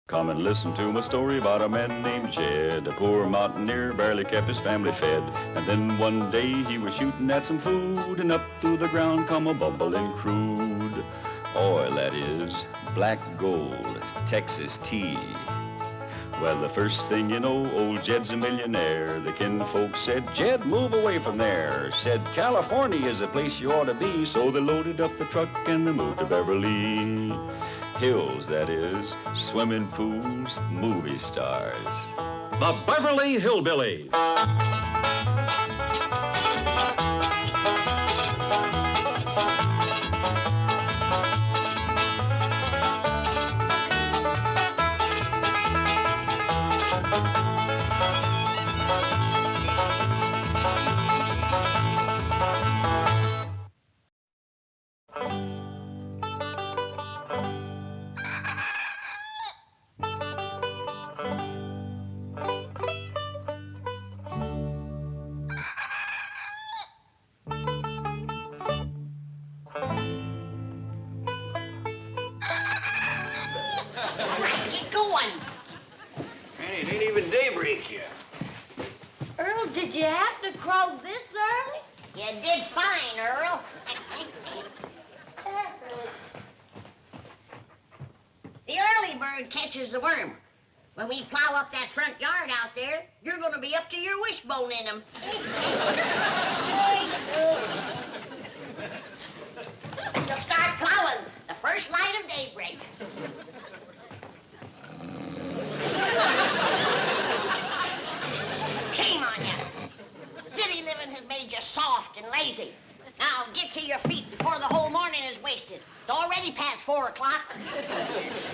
Come and listen to my story about a man named Jed. A poor mountaineer barely kept his family fed. And then one day he was shooting at some food, and up through the ground come a bubbling crude oil, that is, black gold, Texas tea. Well, the first thing you know, old Jed's a millionaire. The kinfolk said, Jed, move away from there. Said, California is the place you ought to be. So they loaded up the truck and they moved to Beverly Hills, that is, swimming pools, movie stars. The Beverly Hillbillies. It ain't even daybreak yet. Earl, did you have to crow this early? You did fine, Earl. The early bird catches the worm. When we plow up that front yard out there, you're going to be up to your wishbone in them. You'll start plowing the first light of daybreak. Shame on you. City living has made you soft and lazy. Now get to your feet before the whole morning is wasted. It's already past 4 o'clock.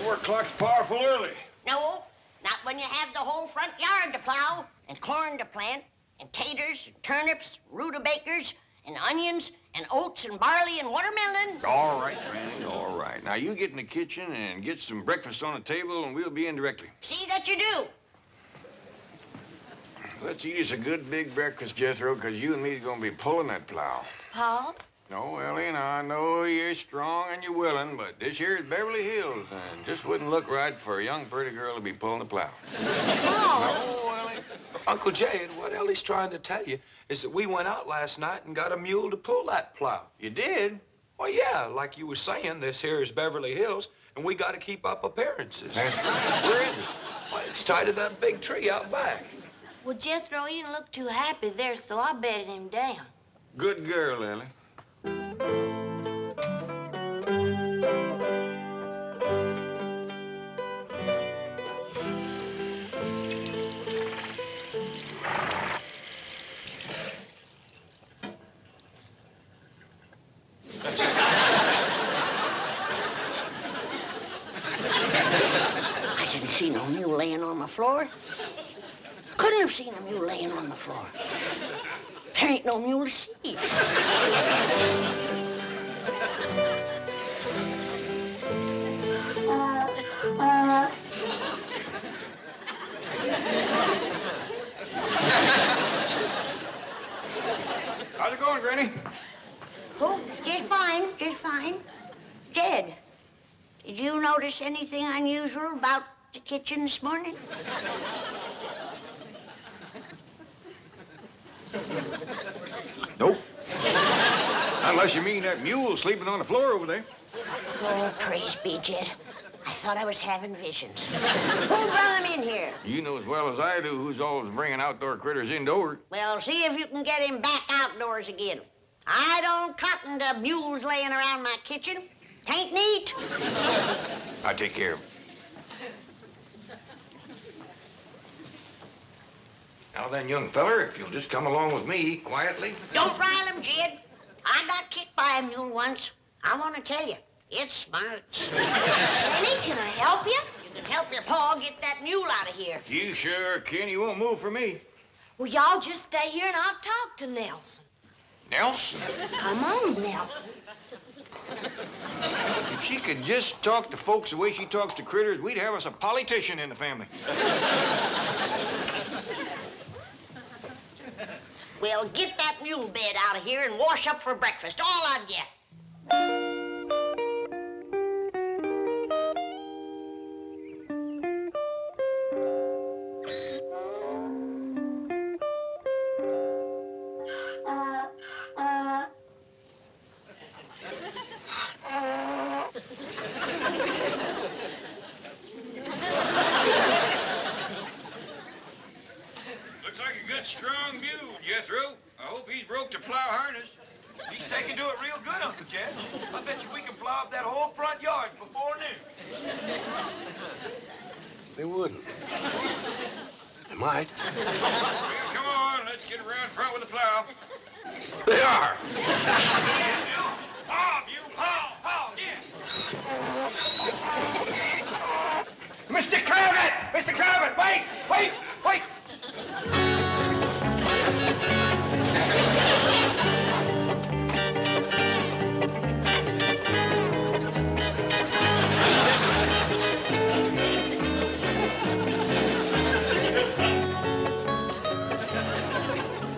4 o'clock's powerful early. No, not when you have the whole front yard to plow, and corn to plant, and taters, and turnips, rutabagas, and onions, and oats, and barley, and watermelon. All right, Granny, all right. Now, you get in the kitchen and get some breakfast on the table, and we'll be in directly. See that you do. Let's eat us a good big breakfast, Jethro, because you and me are going to be pulling that plow. Paul? No, Ellie, and I know you're strong and you're willing, but this here is Beverly Hills, and just wouldn't look right for a young, pretty girl to be pulling the plow. Paul? No, Ellie. Uncle Jay, what Ellie's trying to tell you is that we went out last night and got a mule to pull that plow. You did? Well, yeah, like you were saying, this here is Beverly Hills, and we got to keep up appearances. That's right. Where is it? Well, it's tied to that big tree out back. Well, Jethro, he didn't look too happy there, so I bedded him down. Good girl, Ellie. I didn't see no mule laying on the floor. Couldn't have seen a mule laying on the floor. There ain't no mule to see. How's it going, Granny? Oh, just fine, just fine. Jed, did you notice anything unusual about the kitchen this morning? Nope. Unless you mean that mule sleeping on the floor over there. Oh, praise be, Jed. I thought I was having visions. Who brought him in here? You know as well as I do who's always bringing outdoor critters indoors. Well, see if you can get him back outdoors again. I don't cotton to mules laying around my kitchen. Tain't neat. I'll take care of him. Now then, young feller, if you'll just come along with me quietly. Don't rile him, Jed. I got kicked by a mule once. I want to tell you, it's smart. Granny, can I help you? You can help your pa get that mule out of here. You sure can. You won't move for me. Well, y'all just stay here and I'll talk to Nelson. Nelson? Come on, Nelson. If she could just talk to folks the way she talks to critters, we'd have us a politician in the family. Well, get that mule bed out of here and wash up for breakfast, all of you. Jethro. I hope he's broke the plow harness. He's taking to it real good, Uncle Jed. I bet you we can plow up that whole front yard before noon. They wouldn't. They might. Well, come on, let's get around front with the plow. They are. Haw, mule, haw, haw, yeah. Mr. Claret! Mr. Claret, wait! Wait! Wait!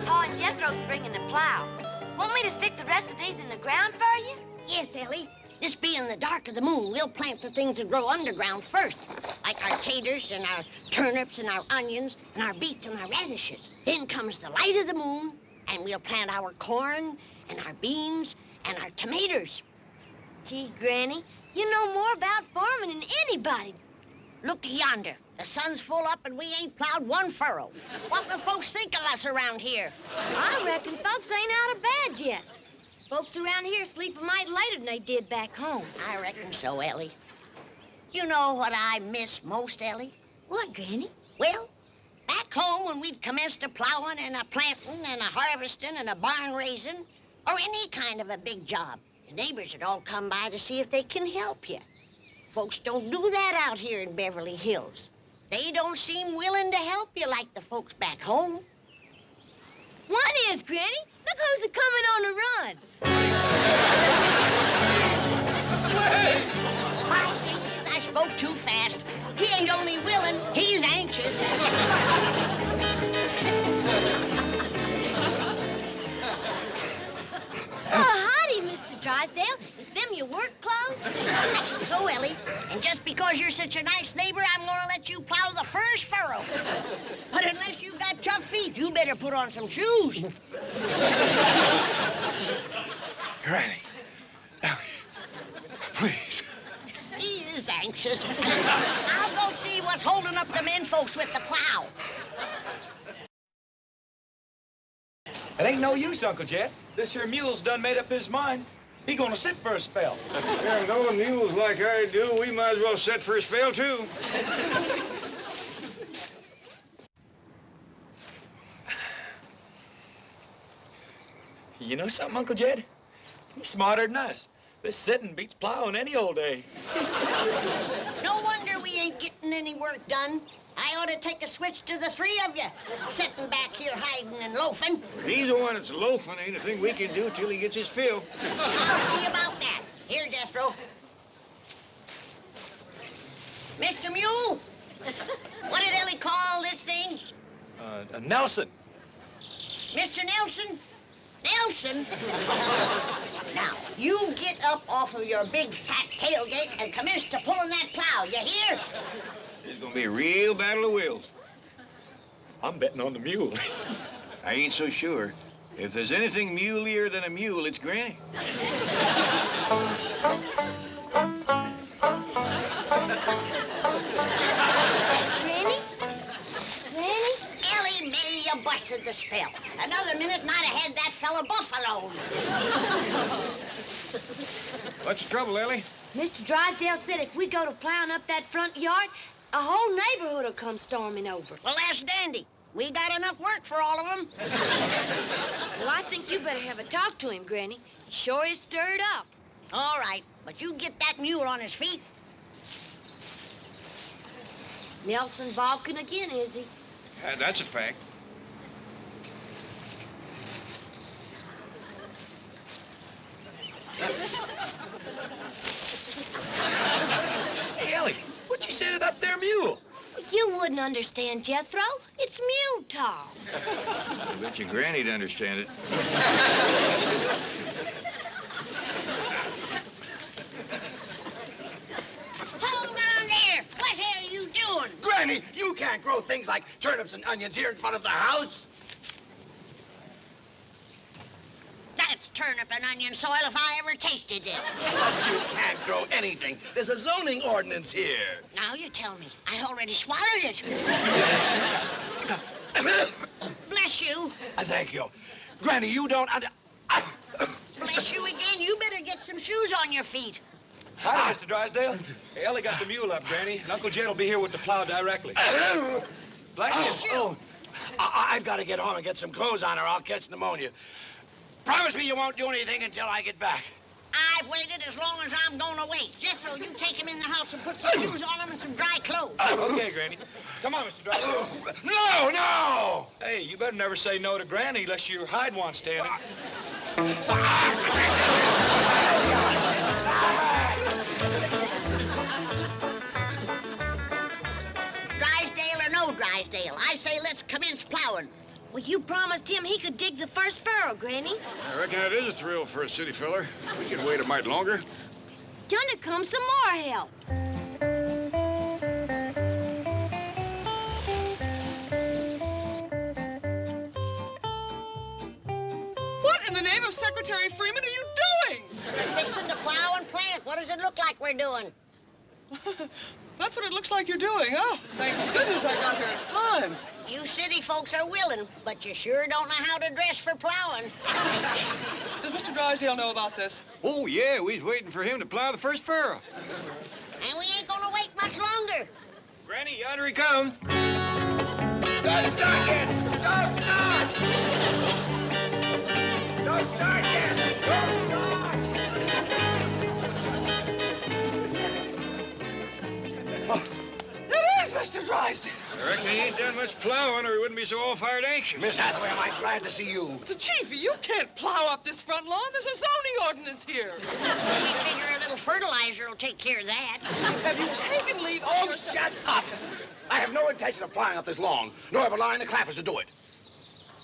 Oh, and Jethro's bringing the plow. Want me to stick the rest of these in the ground for you? Yes, Ellie. This being the dark of the moon, we'll plant the things that grow underground first, like our taters and our turnips and our onions and our beets and our radishes. Then comes the light of the moon, and we'll plant our corn and our beans and our tomatoes. Gee, Granny, you know more about farming than anybody. Look yonder. The sun's full up and we ain't plowed one furrow. What will folks think of us around here? I reckon folks ain't out of bed yet. Folks around here sleep a mite later than they did back home. I reckon so, Ellie. You know what I miss most, Ellie? What, Granny? Well, back home when we'd commenced a plowing and a planting and a harvesting and a barn raising, or any kind of a big job, the neighbors would all come by to see if they can help you. Folks don't do that out here in Beverly Hills. They don't seem willing to help you like the folks back home. One is, Granny. Look who's a-coming on the run. My thing is, I spoke too fast. He ain't only willing, he's anxious. Oh, howdy, Mr. Drysdale. Is them your work clothes? So, Ellie, and just because you're such a nice neighbor, I'm gonna let you plow the first furrow. But unless you got tough feet, you better put on some shoes. Granny. Ellie. Please. He is anxious. I'll go see what's holding up the men folks with the plow. It ain't no use, Uncle Jed. This here mule's done made up his mind. He gonna sit for a spell. Yeah, knowing mules like I do, we might as well set for a spell, too. You know something, Uncle Jed? He's smarter than us. This sitting beats plowing any old day. No wonder we ain't getting any work done. I ought to take a switch to the three of you, sitting back here hiding and loafing. He's the one that's loafing. Ain't a thing we can do till he gets his fill. I'll see about that. Here, Jethro. Mr. Mule, what did Ellie call this thing? Nelson. Mr. Nelson? Nelson? Now, you get up off of your big fat tailgate and commence to pulling that plow, you hear? It's gonna be a real battle of wills. I'm betting on the mule. I ain't so sure. If there's anything mulier than a mule, it's Granny. Granny? Granny? Ellie Mae, you busted the spell. Another minute and I'd have had that fella buffaloed. What's the trouble, Ellie? Mr. Drysdale said if we go to plowing up that front yard, a whole neighborhood will come storming over. Well, that's dandy. We got enough work for all of them. Well, I think you better have a talk to him, Granny. He sure is stirred up. All right, but you get that mule on his feet. Nelson balking again, is he? That's a fact. Hey, Ellie, what'd you say to that there mule? You wouldn't understand, Jethro. It's mule talk. I bet your Granny'd understand it. Hold on there. What the hell are you doing? Granny, you can't grow things like turnips and onions here in front of the house. That's turnip and onion soil if I ever tasted it. You can't grow anything. There's a zoning ordinance here. Now you tell me. I already swallowed it. Bless Bless you. Thank you. Granny, you don't Bless you again. You better get some shoes on your feet. Hi, Mr. Drysdale. Hey, Ellie got the mule up, Granny, and Uncle Jed will be here with the plow directly. Bless you. Oh, I've got to get home and get some clothes on or I'll catch pneumonia. Promise me you won't do anything until I get back. I've waited as long as I'm gonna wait. Jethro, you take him in the house and put some shoes on him and some dry clothes. Okay, Granny. Come on, Mr. Drysdale. No! Hey, you better never say no to Granny unless your hide wants tanning. Drysdale or no Drysdale, I say let's commence plowing. Well, you promised him he could dig the first furrow, Granny. I reckon that is a thrill for a city feller. We can wait a mite longer. Gonna come some more help. What in the name of Secretary Freeman are you doing? We're fixing to plow and plant. What does it look like we're doing? That's what it looks like you're doing. Oh, thank goodness I got here in time. You city folks are willing, but you sure don't know how to dress for plowing. Does Mr. Drysdale know about this? Oh, yeah, we was waiting for him to plow the first furrow. And we ain't gonna wait much longer. Granny, yonder he comes. Don't start yet! Don't start! Don't start yet! Don't start! It is Mr. Drysdale. I reckon he ain't done much plowing or he wouldn't be so all-fired anxious. Miss Hathaway, am I glad to see you? The Chiefy, you can't plow up this front lawn. There's a zoning ordinance here. We figure a little fertilizer will take care of that. Have you taken leave of Oh, your... shut up! I have no intention of plowing up this lawn, nor have a line the clappers to do it.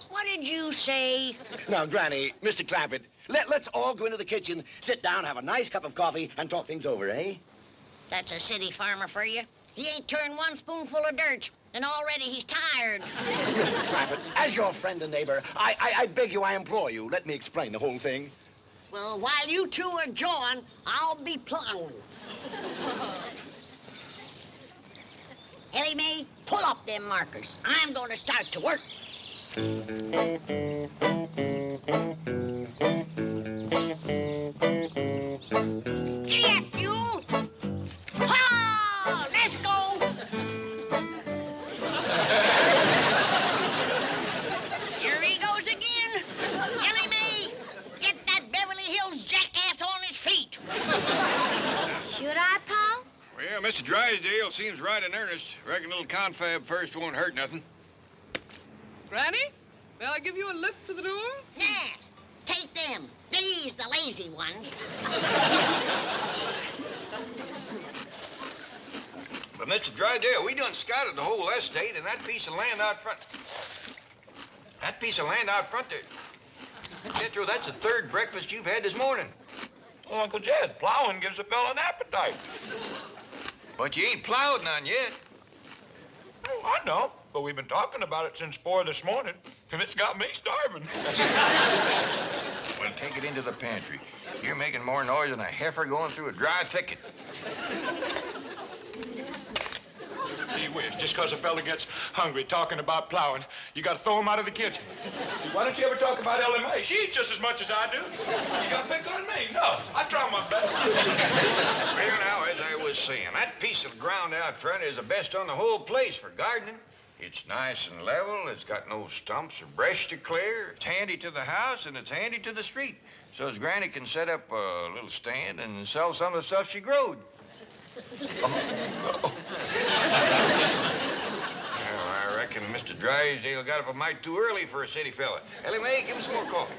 What did you say? Now, Granny, Mr. Clampett, let's all go into the kitchen, sit down, have a nice cup of coffee, and talk things over, eh? That's a city farmer for you. He ain't turned one spoonful of dirt, and already he's tired. Mr. Clampett, as your friend and neighbor, I beg you, I implore you, let me explain the whole thing. Well, while you two are jawing, I'll be plowing. Ellie Mae, pull up them markers. I'm going to start to work. Giddy up, mule! Ha! Let's go! Here he goes again. Ellie Mae, get that Beverly Hills jackass on his feet. Should I, Pa? Well, Mr. Drysdale seems right in earnest. Reckon a little confab first won't hurt nothing. Granny, may I give you a lift to the door? Yes, take them. These the lazy ones. But, Mr. Drysdale, we done scouted the whole estate, and that piece of land out front... That piece of land out front there... Jethro, that's the third breakfast you've had this morning. Well, Uncle Jed, plowing gives a fella an appetite. But you ain't plowed none yet. Oh, I know, but we've been talking about it since 4 this morning, and it's got me starving. Well, take it into the pantry. You're making more noise than a heifer going through a dry thicket. Gee whiz, just because a fella gets hungry talking about plowing, you got to throw him out of the kitchen. Why don't you ever talk about Ellie Mae? She eats just as much as I do. She got to pick on me. No, I try my best. Well, now, as I was saying, that piece of ground out front is the best on the whole place for gardening. It's nice and level. It's got no stumps or brush to clear. It's handy to the house, and it's handy to the street. So as Granny can set up a little stand and sell some of the stuff she growed. Well, I reckon Mr. Drysdale got up a mite too early for a city fella. Ellie Mae, give him some more coffee.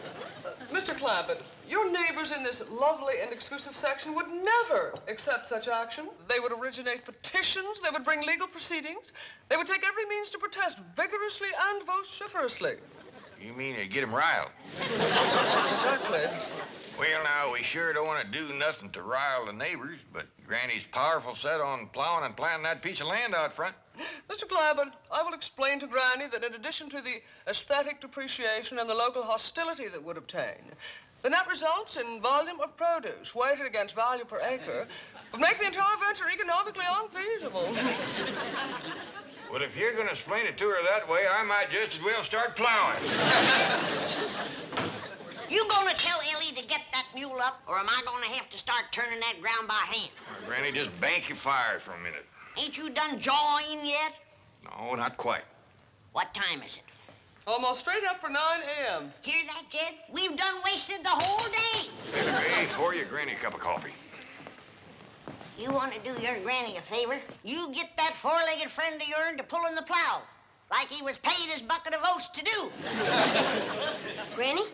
Mr. Clampett, your neighbors in this lovely and exclusive section would never accept such action. They would originate petitions. They would bring legal proceedings. They would take every means to protest vigorously and vociferously. You mean to get him riled? Exactly. Well, now, we sure don't want to do nothing to rile the neighbors, but Granny's powerful set on plowing and planting that piece of land out front. Mr. Clampett, I will explain to Granny that in addition to the aesthetic depreciation and the local hostility that would obtain, the net results in volume of produce weighted against value per acre would make the entire venture economically unfeasible. Well, if you're going to explain it to her that way, I might just as well start plowing. You gonna tell Ellie to get that mule up, or am I gonna have to start turning that ground by hand? Now, Granny, just bank your fire for a minute. Ain't you done jawing yet? No, not quite. What time is it? Almost straight up for 9 a.m. Hear that, kid? We've done wasted the whole day. Hey, pour your Granny a cup of coffee. You want to do your granny a favor? You get that four-legged friend of yours to pull in the plow, like he was paid his bucket of oats to do. Granny,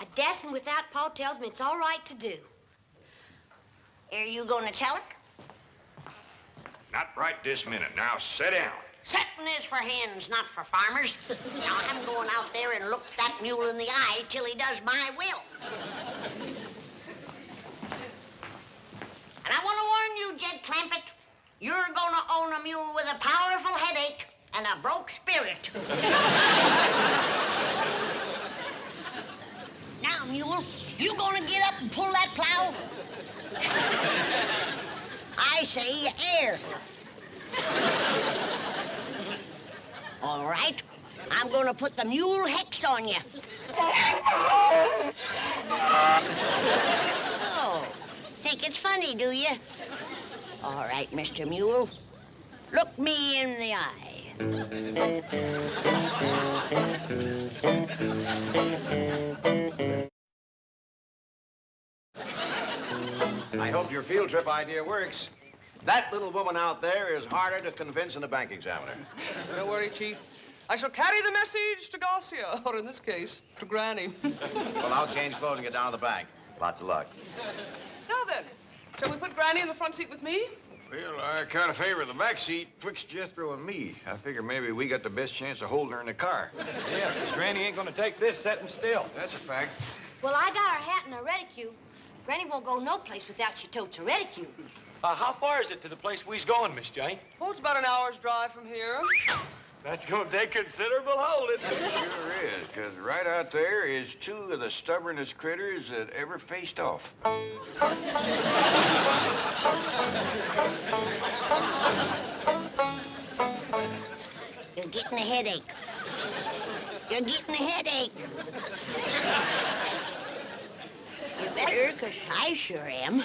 a dashing without Pa tells me it's all right to do. Are you gonna tell her? Not right this minute. Now, sit down. Setting is for hens, not for farmers. Now, I'm going out there and look that mule in the eye till he does my will. And I want to warn you, Jed Clampett, you're going to own a mule with a powerful headache and a broke spirit. Now, mule, you going to get up and pull that plow? I say air. All right. I'm going to put the mule hex on you. Oh, think it's funny, do you? All right, Mr. Mule. Look me in the eye. I hope your field trip idea works. That little woman out there is harder to convince than a bank examiner. Don't worry, Chief. I shall carry the message to Garcia, or in this case, to Granny. Well, I'll change clothes and get down to the bank. Lots of luck. Now then, shall we put Granny in the front seat with me? Well, I kind of favor the back seat twixt Jethro and me. I figure maybe we got the best chance of holding her in the car. Yeah, because Granny ain't gonna take this sitting still. That's a fact. Well, I got her hat and a reticule. Granny won't go no place without she totes a reticule. How far is it to the place we's going, Miss Jane? Oh, it's about an hour's drive from here. That's gonna take considerable holding. It sure is, because right out there is two of the stubbornest critters that ever faced off. You're getting a headache. You're getting a headache. You better, because I sure am.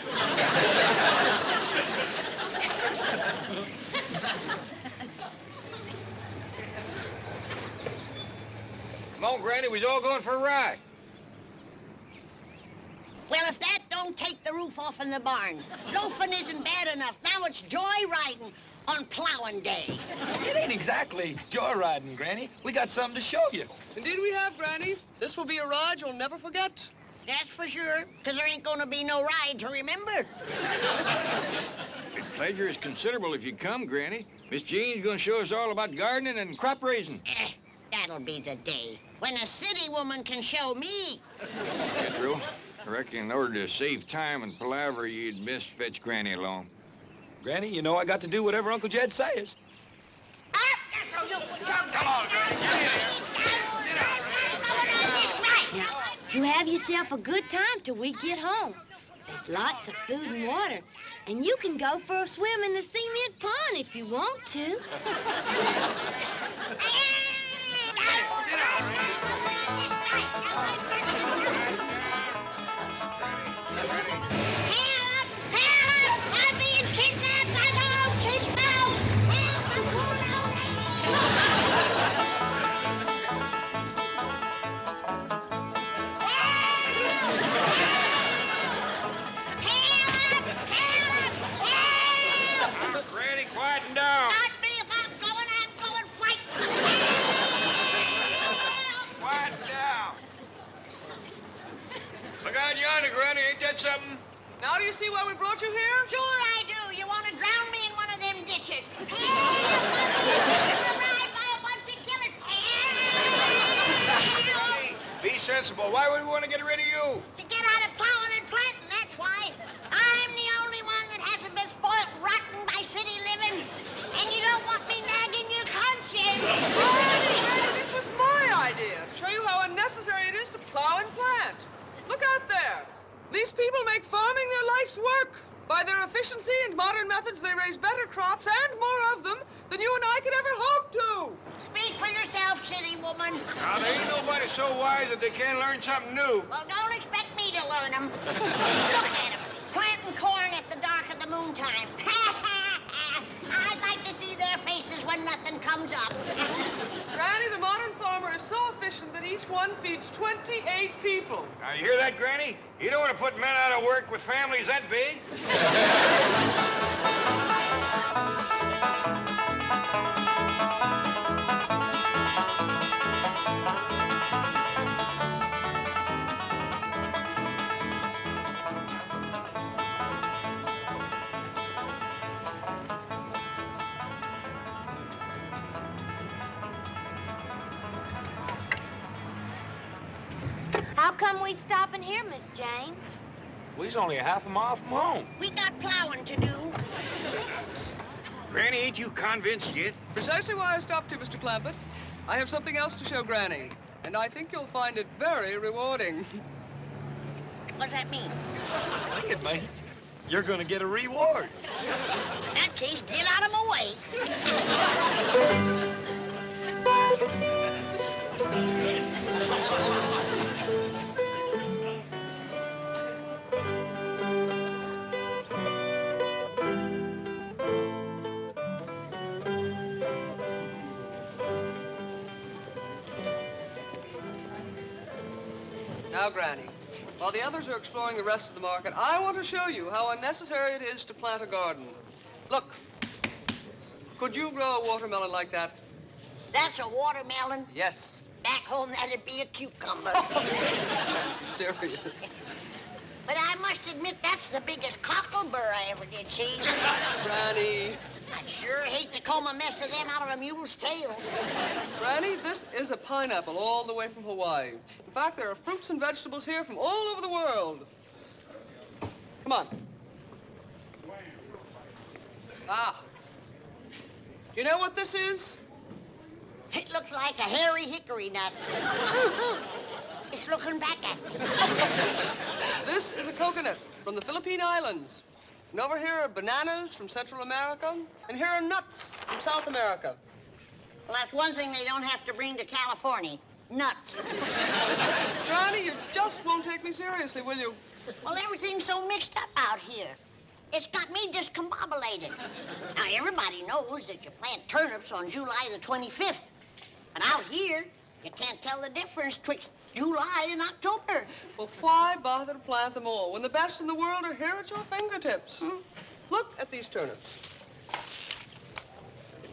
Come on, Granny, we's all going for a ride. Well, if that don't take the roof off in the barn, loafing isn't bad enough. Now it's joyriding on plowing day. It ain't exactly joyriding, Granny. We got something to show you. Indeed we have, Granny. This will be a ride you'll never forget. That's for sure, because there ain't going to be no ride to remember. The pleasure is considerable if you come, Granny. Miss Jean's going to show us all about gardening and crop raising. That'll be the day when a city woman can show me. Jethro, I reckon in order to save time and palaver, you'd best fetch Granny along. Granny, you know I got to do whatever Uncle Jed says. Come on, Granny. Now, you have yourself a good time till we get home. There's lots of food and water, and you can go for a swim in the cement pond if you want to. I'm being kidnapped! I'm all kicked out! Granny, quieten down. Not me if I'm going fighting! Quieten down. Look out yonder, Granny. Ain't that something? Now do you see why we brought you here? Sure I do. You want to drown me in one of them ditches. Be sensible. Why would we want to get rid of you? To get out of plowing and planting, that's why. I'm the only one that hasn't been spoiled rotten by city living. And you don't want me nagging your conscience. This was my idea, to show you how unnecessary it is to plow and plant. Look out there. These people make farming their life's work. By their efficiency and modern methods, they raise better crops and more of them than than you and I could ever hope to. Speak for yourself, city woman. Now, there ain't nobody so wise that they can't learn something new. Well, don't expect me to learn them. Look at them, planting corn at the dark of the moontime. I'd like to see their faces when nothing comes up. Granny, the modern farmer is so efficient that each one feeds 28 people. Now, you hear that, Granny? You don't want to put men out of work with families that big. How come we stopping here, Miss Jane? We's only a half a mile from home. We got plowing to do. Granny, ain't you convinced yet? Precisely why I stopped you, Mr. Clampett. I have something else to show Granny, and I think you'll find it very rewarding. What's that mean? Look it, mate. You're gonna get a reward. In that case, get out of my way. Now, Granny, while the others are exploring the rest of the market, I want to show you how unnecessary it is to plant a garden. Look, could you grow a watermelon like that? That's a watermelon. Yes. Back home, that'd be a cucumber. Serious. But I must admit, that's the biggest cocklebur I ever did see. Granny. I'd sure hate to comb a mess of them out of a mule's tail. Granny, this is a pineapple all the way from Hawaii. In fact, there are fruits and vegetables here from all over the world. Come on. Ah. You know what this is? It looks like a hairy hickory nut. It's looking back at me. This is a coconut from the Philippine Islands. And over here are bananas from Central America, and here are nuts from South America. Well, that's one thing they don't have to bring to California. Nuts. Granny, you just won't take me seriously, will you? Well, everything's so mixed up out here. It's got me discombobulated. Now, everybody knows that you plant turnips on July the 25th. But out here, you can't tell the difference twixt July and October. Well, why bother to plant them all when the best in the world are here at your fingertips? Look at these turnips.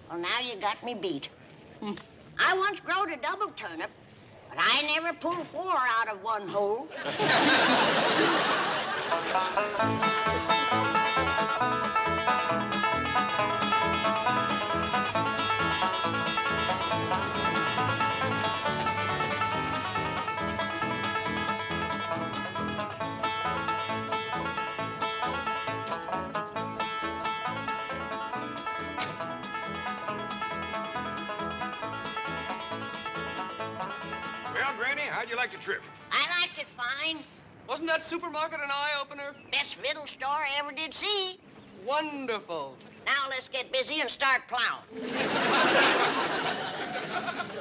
Well, now you got me beat. I once growed a double turnip, but I never pulled 4 out of one hole. Well, Granny, how'd you like the trip? I liked it fine. Wasn't that supermarket an eye-opener? Best fiddle store I ever did see. Wonderful. Now let's get busy and start plowing.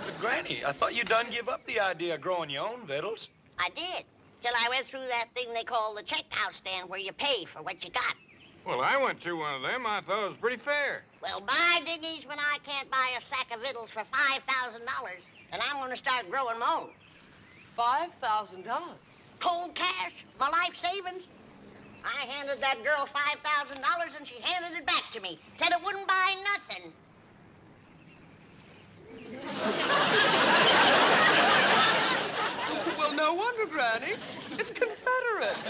But, Granny, I thought you done give up the idea of growing your own victuals. I did, till I went through that thing they call the checkout stand where you pay for what you got. Well, I went through one of them. I thought it was pretty fair. Well, by diggies, when I can't buy a sack of victuals for $5,000, then I'm going to start growing my own. $5,000. Cold cash, my life savings. I handed that girl $5,000 and she handed it back to me. Said it wouldn't buy nothing. Well, no wonder, Granny. It's Confederate.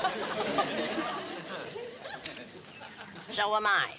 So am I.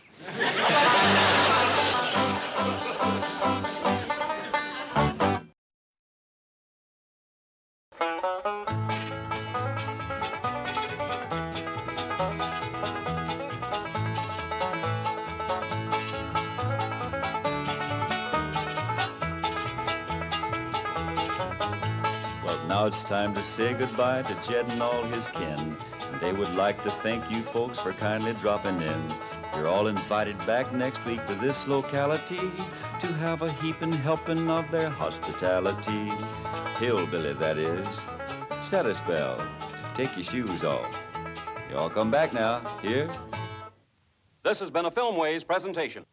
Well, now it's time to say goodbye to Jed and all his kin. And they would like to thank you folks for kindly dropping in. You're all invited back next week to this locality to have a heaping helping of their hospitality. Hillbilly, that is. Set a spell. Take your shoes off. Y'all come back now. Here? This has been a Filmways presentation.